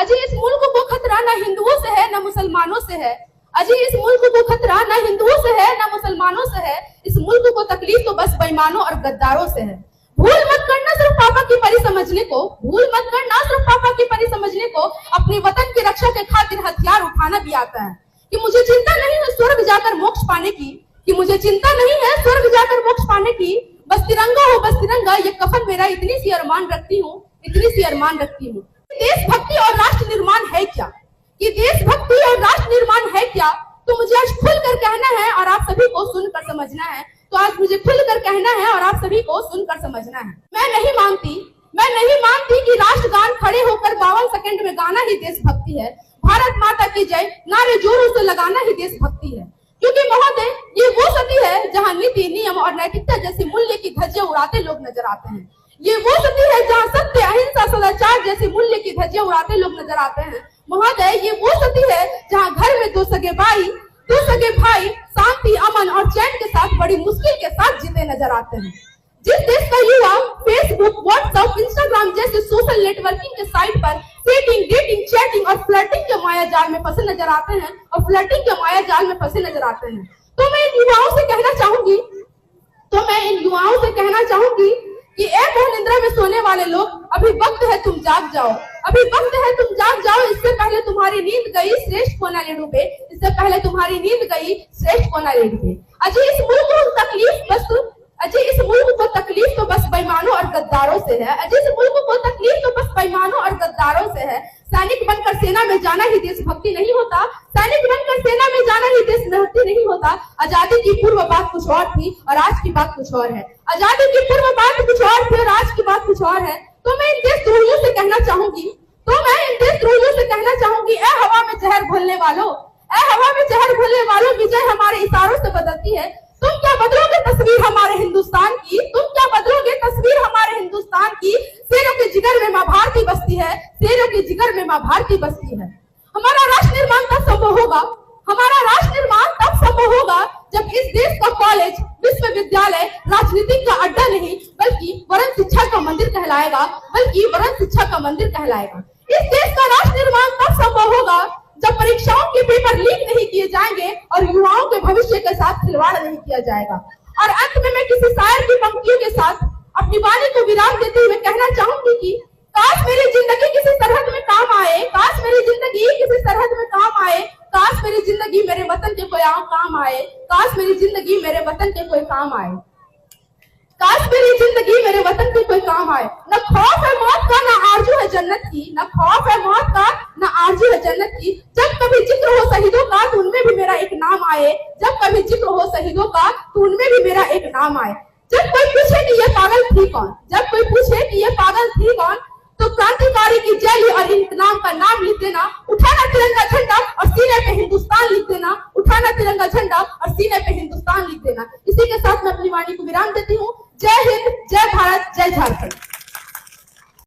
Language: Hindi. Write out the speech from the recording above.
अजी इस मुल्क को खतरा न हिंदुओं से है न मुसलमानों से है। अजी इस मुल्क को खतरा न हिंदुओं से है न मुसलमानों से है। इस मुल्क को तकलीफ तो बस बेईमानों और गद्दारों से है। भूल मत करना सिर्फ पापा की परी समझने को, भूल मत करना सिर्फ पापा की परी समझने को। अपने वतन की रक्षा के खातिर हथियार उठाना भी आता है। कि मुझे चिंता नहीं है स्वर्ग जाकर मोक्ष पाने की, कि मुझे चिंता नहीं है स्वर्ग जाकर मोक्ष पाने की। बस तिरंगा हो बस तिरंगा ये कफन मेरा, इतनी सी अरमान रखती हूँ, इतनी सी अरमान रखती हूँ। देशभक्ति और राष्ट्र निर्माण है क्या, कि देशभक्ति और राष्ट्र निर्माण है क्या, तो मुझे आज खुलकर कहना है और आप सभी को सुनकर समझना है। तो आज मुझे खुलकर कहना है और आप सभी को सुनकर समझना है। मैं नहीं मानती कि राष्ट्रगान खड़े होकर 52 सेकंड में गाना ही देशभक्ति है। भारत माता की जय नारे जोरों से लगाना ही देशभक्ति है। क्योंकि महोदय ये वो सती है जहाँ नीति नियम और नैतिकता जैसे मूल्य की धज्जियां उड़ाते लोग नजर आते हैं। ये वो सती है जहाँ सत्य अहिंसा सदाचार जैसे मूल्य की धज्जियां उड़ाते लोग नजर आते हैं। महोदय ये वो सती है जहाँ घर में दो सगे भाई शांति अमन और चैन के साथ बड़ी मुश्किल के साथ जीते नजर आते हैं। जिस देश का युवा फेसबुक व्हाट्सएप इंस्टाग्राम जैसे सोशल नेटवर्किंग के साइट पर सेटिंग डेटिंग चैटिंग और फ्लर्टिंग के माया जाल में फंसे नजर आते हैं तो मैं इन युवाओं से कहना चाहूंगी कि ए मोहनिंद्रा में सोने वाले लोग, अभी वक्त है तुम जाग जाओ, इससे पहले तुम्हारी नींद गई श्रेष्ठ कोना ले डूबे, अजी इस मुल्क को तकलीफ तो बस बेईमानों और गद्दारों से है। सैनिक बनकर सेना में जाना ही देशभक्ति नहीं होता, आजादी की पूर्व बात कुछ और थी और आज की बात कुछ और है। तो मैं इन देशद्रोहियों से कहना चाहूंगी, ए हवा में जहर घोलने वालों, विजय हमारे इशारों से बदलती है। तुम क्या बदलोगे तस्वीर हमारे हिंदुस्तान की, शेरों के जिगर में माँ भारती बसती है। हमारा राष्ट्र निर्माण तब संभव होगा जब इस देश का कॉलेज विश्वविद्यालय राजनीति का अड्डा नहीं बल्कि वरण शिक्षा का मंदिर कहलाएगा। इस देश का राष्ट्र निर्माण तब संभव होगा जब परीक्षाओं के पेपर लीक नहीं किए जाएंगे और युवाओं के भविष्य के साथ खिलवाड़ नहीं किया जाएगा। और अंत में मैं किसी शायर की पंक्तियों के साथ अपनी वाणी को विराम देते हुए कहना चाहूंगी कि काश मेरी जिंदगी किसी सरहद में काम आए, काश मेरी जिंदगी मेरे वतन के कोई काम आए, न खौफ है मौत का न आरज़ू है जन्नत की, जब कभी जिक्र हो शहीदों का तो उनमें भी मेरा एक नाम आए, जब कोई पूछे कि ये पागल थी कौन, तो क्रांतिकारी की जय और इनकलाब का नाम लिख देना, उठाना तिरंगा झंडा और सीने पे हिंदुस्तान लिख देना। इसी के साथ मैं अपनी वाणी को विराम देती हूँ। जय हिंद, जय भारत, जय झारखंड।